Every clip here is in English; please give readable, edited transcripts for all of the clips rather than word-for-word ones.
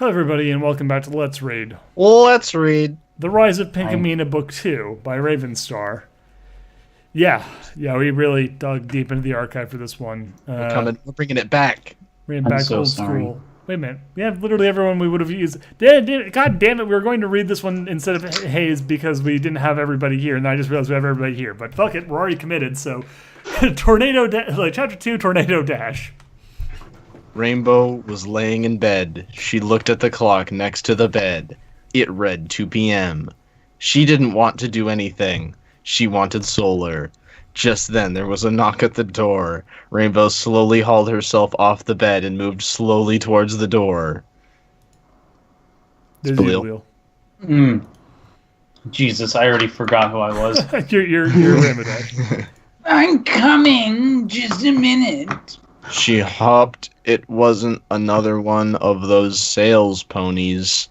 Hello, everybody, and welcome back to Let's Read. Let's read. The Rise of Pinkamena, Book 2 by Ravenstar. Yeah, we really dug deep into the archive for this one. We're bringing it back. Bringing back old school. Wait a minute. We have literally everyone we would have used. God damn it, we were going to read this one instead of Hayes because we didn't have everybody here, and I just realized we have everybody here. But fuck it, we're already committed, so... Chapter 2, Tornado Dash. Rainbow was laying in bed. She looked at the clock next to the bed. It read 2 p.m. She didn't want to do anything. She wanted Solar. Just then, there was a knock at the door. Rainbow slowly hauled herself off the bed and moved slowly towards the door. Jesus, I already forgot who I was. you're Ramadan. I'm coming. Just a minute. She hopped. It wasn't another one of those sales ponies.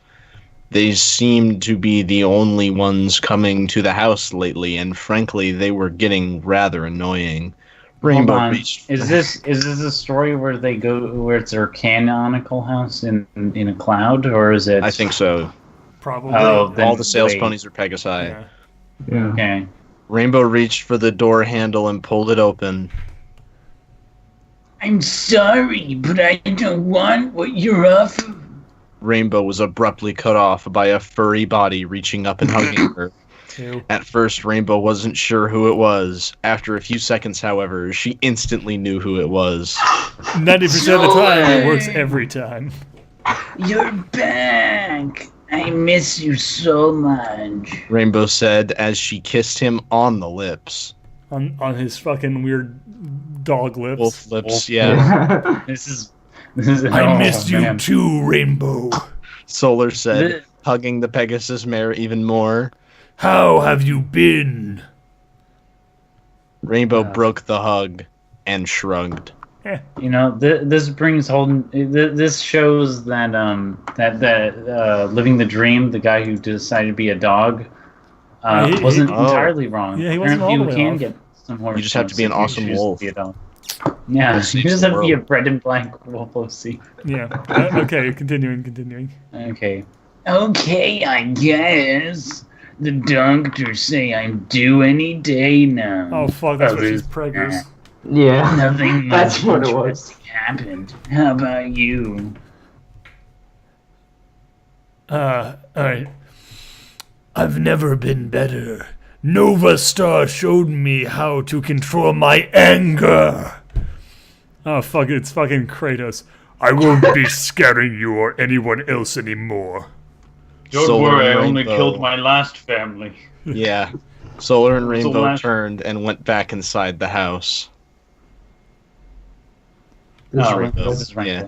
They seemed to be the only ones coming to the house lately, and frankly, they were getting rather annoying. Rainbow reached. Is this a story where they go where it's their canonical house in a cloud, or is it? I think so. Probably. Oh, all the sales ponies are Pegasi. Yeah. Okay. Rainbow reached for the door handle and pulled it open. I'm sorry, but I don't want what you're offering. Rainbow was abruptly cut off by a furry body reaching up and hugging her. Ew. At first, Rainbow wasn't sure who it was. After a few seconds, however, she instantly knew who it was. 90% of the time, it works every time. You're back. I miss you so much. Rainbow said as she kissed him on the lips. On his fucking weird dog lips. Wolf lips, yeah. This is. I missed you too, Rainbow. Solar said, hugging the Pegasus mare even more. How have you been? Rainbow broke the hug and shrugged. You know, this brings Holden. This shows that living the dream, the guy who decided to be a dog, wasn't entirely wrong. Yeah, he wasn't all the way off. Get some horse. You just have to be an awesome wolf. Yeah, you just have to be a red and black wolf OC. Yeah. Okay, continuing. Okay, I guess. The doctors say I'm due any day now. Oh fuck, that's what she's preggers. Yeah, Nothing much that's what it was. happened. How about you? Alright. I've never been better. Nova Star showed me how to control my anger. Oh fuck, it's fucking Kratos. I won't be scaring you or anyone else anymore. Don't worry, I only killed my last family. Yeah. Solar and Rainbow turned and went back inside the house. This is Rainbow. Yeah.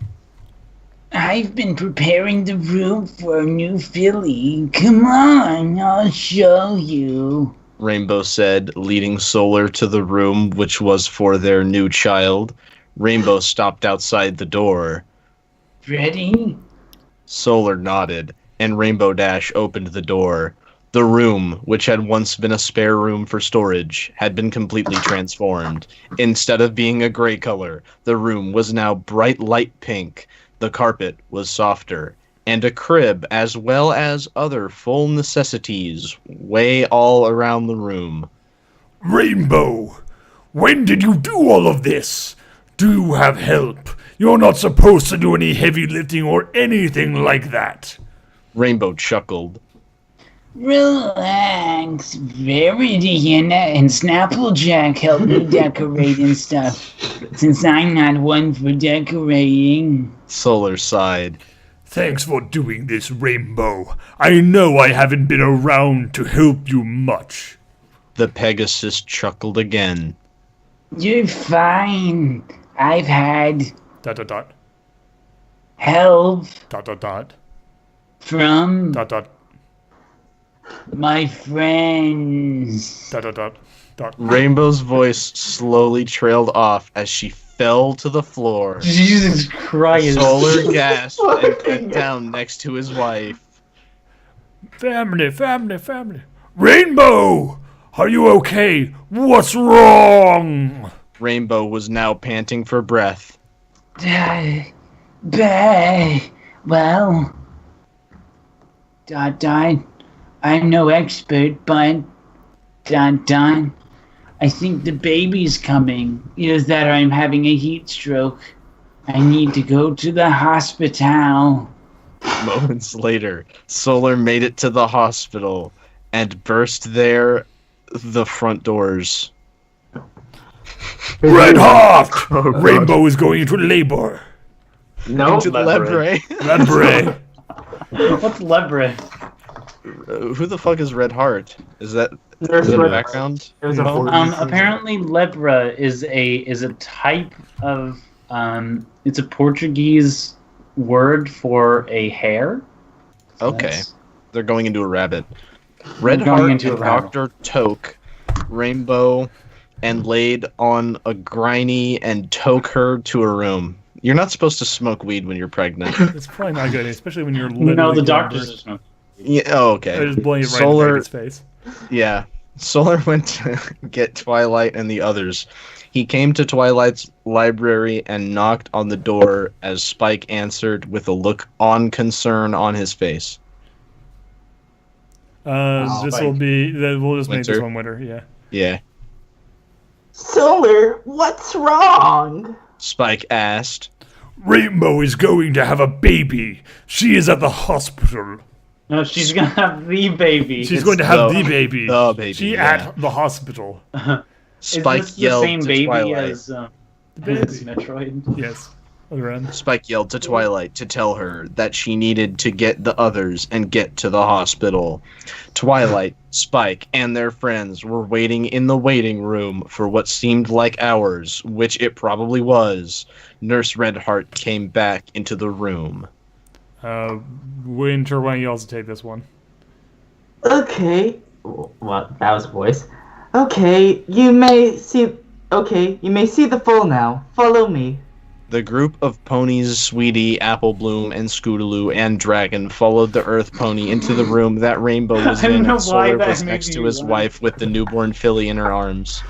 I've been preparing the room for a new filly. Come on, I'll show you. Rainbow said, leading Solar to the room which was for their new child. Rainbow stopped outside the door. Ready? Solar nodded, and Rainbow Dash opened the door. The room, which had once been a spare room for storage, had been completely transformed. Instead of being a gray color, the room was now bright light pink. The carpet was softer, and a crib, as well as other full necessities, way all around the room. Rainbow, when did you do all of this? Do you have help? You're not supposed to do any heavy lifting or anything like that. Rainbow chuckled. Relax. Verity and Snapplejack help me decorate and stuff, since I'm not one for decorating. Solar sighed. Thanks for doing this, Rainbow. I know I haven't been around to help you much. The Pegasus chuckled again. You're fine. I've had... help from... my friends. Rainbow's voice slowly trailed off as she fell to the floor. Jesus Christ. Solar gasped and bent down next to his wife. Family. Rainbow! Are you okay? What's wrong? Rainbow was now panting for breath. Well, Dot dot. I'm no expert, but dot dot. I think the baby's coming. Is that I'm having a heat stroke. I need to go to the hospital. Moments later, Solar made it to the hospital and burst the front doors. Red Hawk! Rainbow is going into labor. No, Into the Lebre. Lebre. What's Lebre? Who the fuck is Red Heart? Is that There's in the Red- background? There's a No? Portuguese- Apparently Lebra is a type of it's a Portuguese word for a hare. So Okay. that's- They're going into a rabbit. Red They're going Heart into and a rabbit. Dr. Toke, Rainbow, and laid on a Griney and took her to a room. You're not supposed to smoke weed when you're pregnant. It's probably not good, especially when you're literally No, the giving doctors birth. are smoking. Yeah, oh, They're okay. just blowing it right Solar- in the baby's face. Yeah. Solar went to get Twilight and the others. He came to Twilight's library and knocked on the door as Spike answered with a look on concern on his face. This will be. We'll just make this Winter. one winter. Yeah. Yeah. Solar, what's wrong? Spike asked. Rainbow is going to have a baby. She is at the hospital. No, she's gonna have the baby. She's going to have the- the baby. the baby, She yeah. at the hospital. Spike Is this the yelled same to baby Twilight. as baby. Metroid? Yes. Around. Spike yelled to Twilight to tell her that she needed to get the others and get to the hospital. Twilight, Spike, and their friends were waiting in the waiting room for what seemed like hours, which it probably was. Nurse Redheart came back into the room. Winter, why don't you also take this one? Okay. What? That was a voice. Okay, you may see. Okay, you may see the full now. Follow me. The group of ponies, Sweetie, Apple Bloom, and Scootaloo, and Dragon followed the Earth Pony into the room that Rainbow was I don't in. know And why Solar that was made next me to his laugh. wife with the newborn filly in her arms.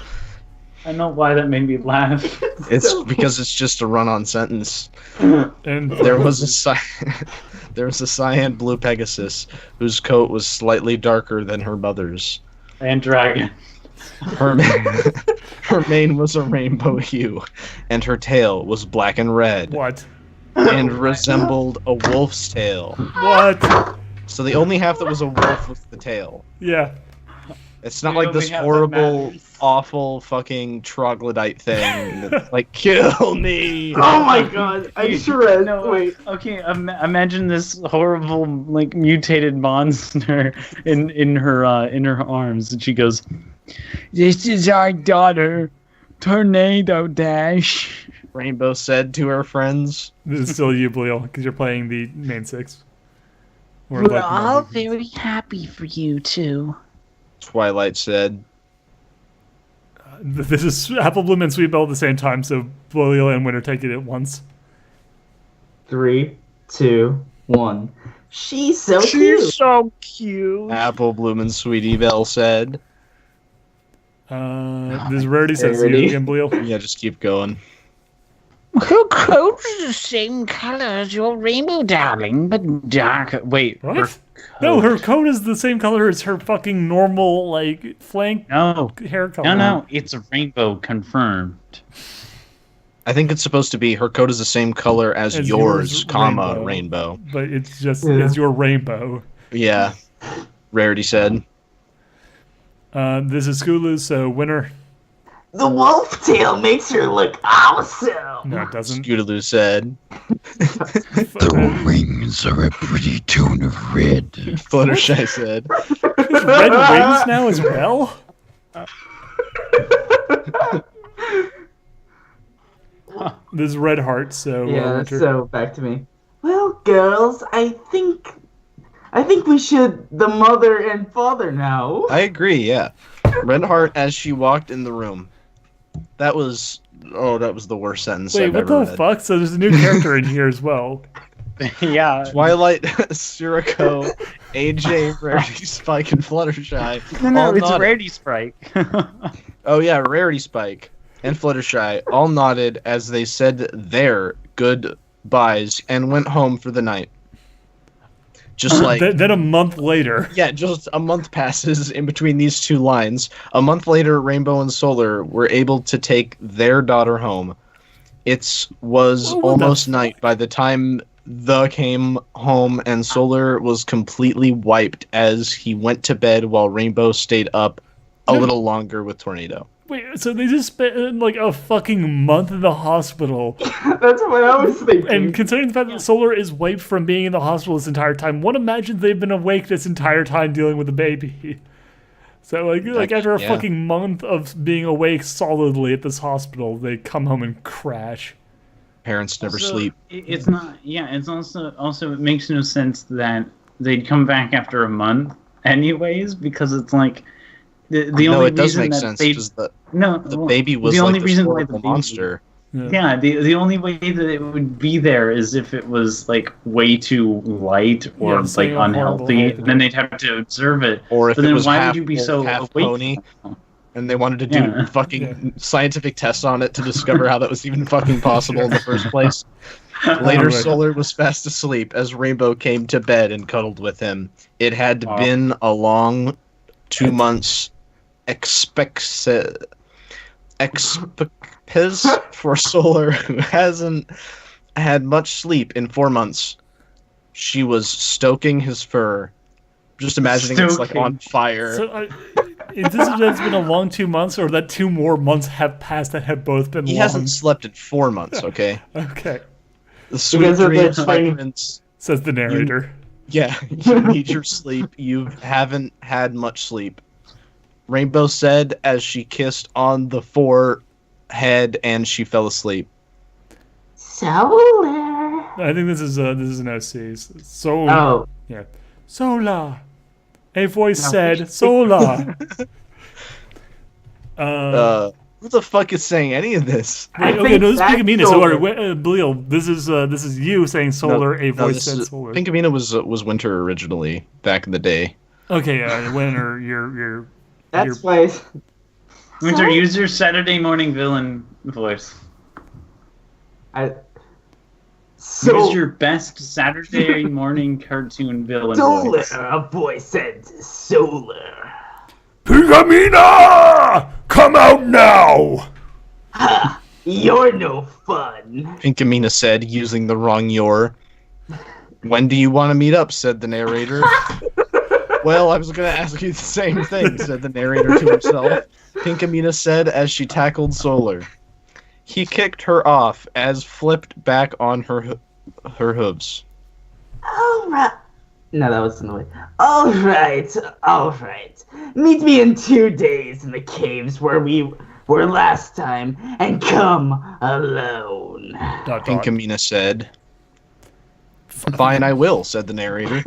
I know why that made me laugh. It's because it's just a run-on sentence. And There was a there was a cyan blue Pegasus whose coat was slightly darker than her mother's. And dragon. Her her mane was a rainbow hue, and her tail was black and red, what? and resembled a wolf's tail. What? So the only half that was a wolf was the tail. Yeah. It's not The like only this half that horrible, matters. awful fucking troglodyte thing. That's like, kill me. Oh my god, I shred. No, Wait. Okay, imagine this horrible, like, mutated monster in her arms, and she goes, "This is our daughter, Tornado Dash." Rainbow said to her friends. This is still you, Bleal, because you're playing the main six. Or We're like, all very happy for you, too. Twilight said. This is Apple Bloom and Sweet Belle at the same time, so Bleal and Winter take it at once. 3, 2, 1. She's so She's cute. so cute. Apple Bloom and Sweetie Belle said. This Rarity says you Rarity. again, Bleal. Yeah, just keep going. Her coat is the same color as your rainbow, darling, but darker. Wait, What? No, her coat is the same color as her fucking normal, like, flank no, hair color. no, it's a rainbow confirmed. I think it's supposed to be her coat is the same color as As yours, yours, comma, rainbow. rainbow. But it's just, Yeah. it's your rainbow. Yeah. Rarity said. This is Skulu, so Winter. The wolf tail makes her look awesome. No, it doesn't. Scootaloo said. The Wings are a pretty tone of red. Fluttershy said. red wings now as well? This is Red Heart, so Yeah, Winter. so back to me. Well, girls, I think we should the mother and father now. I agree, yeah. Red Heart as she walked in the room. That was the worst sentence Wait, I've what ever the read. fuck? So there's a new character in here as well. Yeah. Twilight, Sirocco, AJ, Rarity, Spike, and Fluttershy. No, all it's nodded. Rarity Sprite. Oh yeah, Rarity Spike and Fluttershy all nodded as they said their goodbyes and went home for the night. Just like Then a month later. yeah, just a month passes in between these two lines. A month later, Rainbow and Solar were able to take their daughter home. It was What the almost night by the time the came home, and Solar was completely wiped as he went to bed while Rainbow stayed up a little longer with Tornado. Wait, so they just spent like a fucking month in the hospital. That's what I was thinking. And considering the fact that Solar is wiped from being in the hospital this entire time, one imagines they've been awake this entire time dealing with the baby. So like after a yeah. fucking month of being awake solidly at this hospital, they come home and crash. Parents never Also, sleep. It's not. Yeah, it's also it makes no sense that they'd come back after a month, anyways, because it's like the No, only it does reason make that sense they because the well, baby was the like only this reason why horrible the baby, monster. Yeah, the only way that it would be there is if it was like way too light or Yeah, like saying a horrible unhealthy. health. Then they'd have to observe it. Or if But it then was why half would you be wolf, so half awake? pony, and they wanted to do Yeah. fucking scientific tests on it to discover how that was even fucking possible in the first place. Later, Right. Solar was fast asleep as Rainbow came to bed and cuddled with him. It had been a long 2 months expects for Solar, who hasn't had much sleep in 4 months. She was stoking his fur. Just imagining it's like Stoking. on fire. So is this has been a long 2 months, or that 2 more months have passed that have both been He long? hasn't slept in 4 months, okay? Okay, The sweet guys are dreams, my training- prince. says the narrator. Yeah, you need your sleep. You haven't had much sleep. Rainbow said as she kissed on the forehead and she fell asleep. Solar. I think this is an OC. So Oh, yeah, Sola. A voice said, "Sola." Who the fuck is saying any of this? Wait, I okay, think no, this is that's Pinkamena. So, Solar. wait, Bleal, this is you saying solar. A voice said solar. Pinkamena was Winter originally back in the day. Okay, Winter, you're that's why. Winter, use your Saturday morning villain voice. I. Use your best Saturday morning cartoon villain Solar. voice. A voice said solar. Pinkamena, come out now. Ha! You're no fun. Pinkamena said, using the wrong "your." When do you want to meet up? Said the narrator. Well, I was going to ask you the same thing, said the narrator to himself. Pinkamena said as she tackled Solar. He kicked her off as flipped back on her hooves. Alright. No, that was in the way. Alright, alright. Meet me in 2 days in the caves where we were last time, and come alone. Pinkamena said. Fine, I will, said the narrator.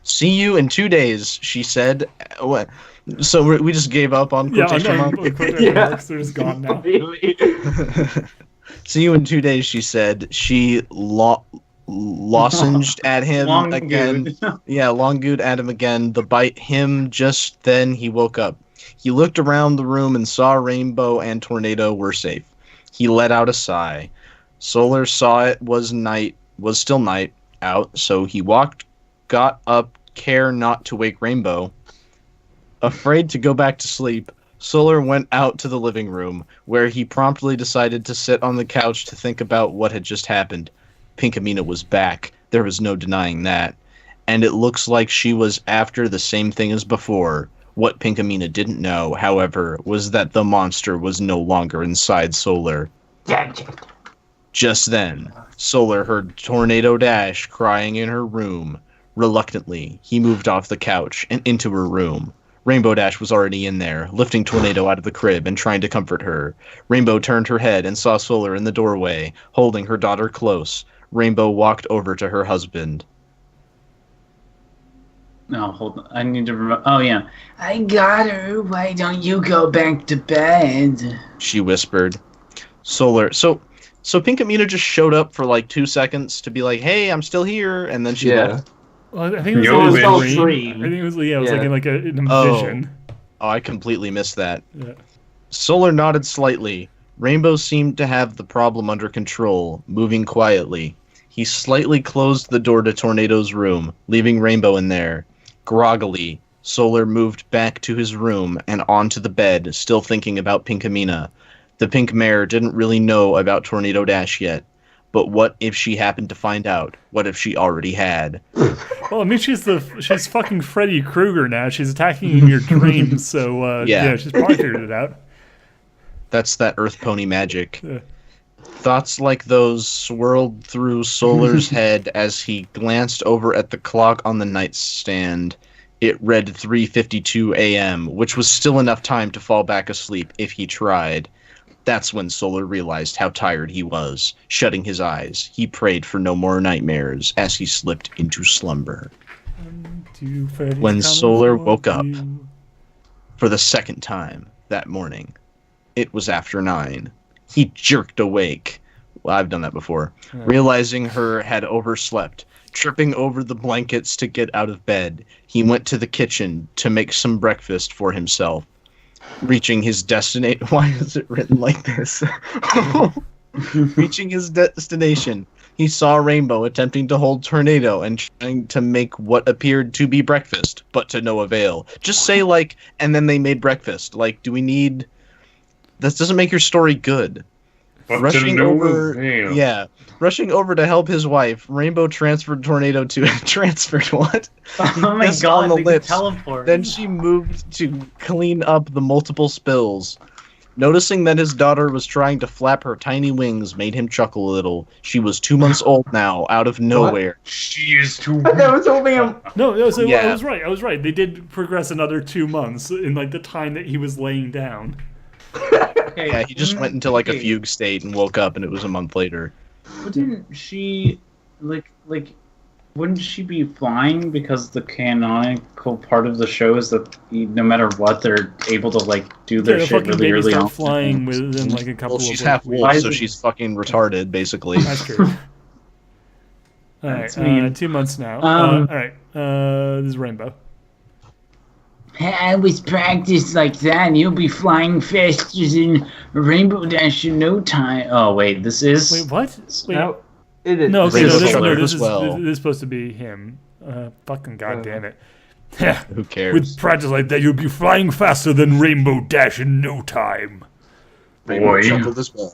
See you in 2 days, she said. What? So we just gave up on Yeah, quotation no, marks? quotation marks. They're just gone now. Really? See you in 2 days, she said. She lozenged at him Long again. good. Yeah, longooed at him again. The bite him just then he woke up. He looked around the room and saw Rainbow and Tornado were safe. He let out a sigh. Solar saw it was still night out, so he got up, care not to wake Rainbow. Afraid to go back to sleep, Solar went out to the living room, where he promptly decided to sit on the couch to think about what had just happened. Pinkamena was back. There was no denying that. And it looks like she was after the same thing as before. What Pinkamena didn't know, however, was that the monster was no longer inside Solar. Just then, Solar heard Tornado Dash crying in her room. Reluctantly, he moved off the couch and into her room. Rainbow Dash was already in there, lifting Tornado out of the crib and trying to comfort her. Rainbow turned her head and saw Solar in the doorway, holding her daughter close. Rainbow walked over to her husband. No, hold on. I need to remember. Oh, yeah. I got her. Why don't you go back to bed? She whispered. Solar. So Pinkamena just showed up for like 2 seconds to be like, "Hey, I'm still here," and then she left. Well, I think it was Yo, like it's a all dream. dream. I think it was like in like in a Oh. vision. Oh, I completely missed that. Yeah. Solar nodded slightly. Rainbow seemed to have the problem under control, moving quietly. He slightly closed the door to Tornado's room, leaving Rainbow in there. Groggily, Solar moved back to his room and onto the bed, still thinking about Pinkamena. The pink mare didn't really know about Tornado Dash yet. But what if she happened to find out? What if she already had? Well, I mean, she's fucking Freddy Krueger now. She's attacking in your dreams, so yeah, she's probably figured it out. That's that Earth Pony magic. Thoughts like those swirled through Solar's head as he glanced over at the clock on the nightstand. It read 3:52 a.m., which was still enough time to fall back asleep if he tried. That's when Solar realized how tired he was. Shutting his eyes, he prayed for no more nightmares as he slipped into slumber. When Solar woke up for the second time that morning, it was after 9. He jerked awake. Well, I've done that before. Realizing her had overslept. Tripping over the blankets to get out of bed, he went to the kitchen to make some breakfast for himself. Reaching his destination. Why is it written like this? Reaching his destination, he saw Rainbow attempting to hold Tornado and trying to make what appeared to be breakfast, but to no avail. Just say, like, and then they made breakfast. Like, do we need... This doesn't make your story good. But Rushing to no over... avail. Yeah. Rushing over to help his wife, Rainbow transferred Tornado to... transferred what? Oh my Kissed god, on the they lips. can teleport. Then she moved to clean up the multiple spills. Noticing that his daughter was trying to flap her tiny wings made him chuckle a little. She was 2 months old now, out of nowhere. She is too That was only a... No, so Yeah. I was right. They did progress another 2 months in like the time that he was laying down. Okay, Yeah, he just went into like a fugue state and woke up, and it was a month later. Wouldn't she, wouldn't she be flying because the canonical part of the show is that no matter what, they're able to, like, do their The shit fucking really baby early start on? flying within like a couple Well, she's of half weeks. wolf, Why so is it- she's fucking retarded, basically. That's true. Alright, That's mean. 2 months now. Alright, this is Rainbow. I was practiced like that, and you'll be flying faster than Rainbow Dash in no time. Oh, wait, this is... Wait, what? Wait, No. It is. no, okay, Rainbow this Color is as well. this is supposed to be him. Fucking goddamn it. Yeah. Who cares? With practice like that, you'll be flying faster than Rainbow Dash in no time. Rainbow Boy. chuckled as well.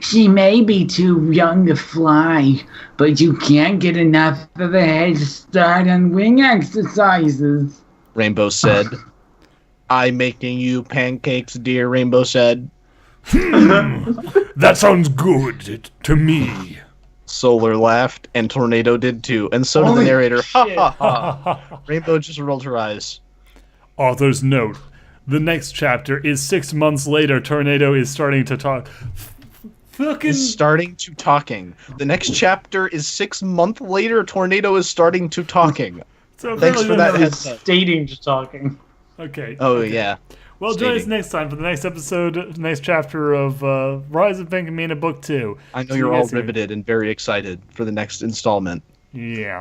She may be too young to fly, but you can't get enough of a head start on wing exercises. Rainbow said. I making you pancakes, dear, Rainbow said. That sounds good to me. Solar laughed, and Tornado did too, and so did the Holy narrator. Ha shit. ha ha. Rainbow just rolled her eyes. Author's note. The next chapter is 6 months later. Tornado is starting to talk. Fucking... Is starting to talking. The next chapter is 6 months later. Tornado is starting to talking. So Thanks apparently for that the- heads up. Stating to talking. Okay. Oh yeah. Well, join us stating. next time for the next episode, next chapter of Rise of Pinkamena Book 2. I know See you're you all guys soon. riveted and very excited for the next installment. Yeah.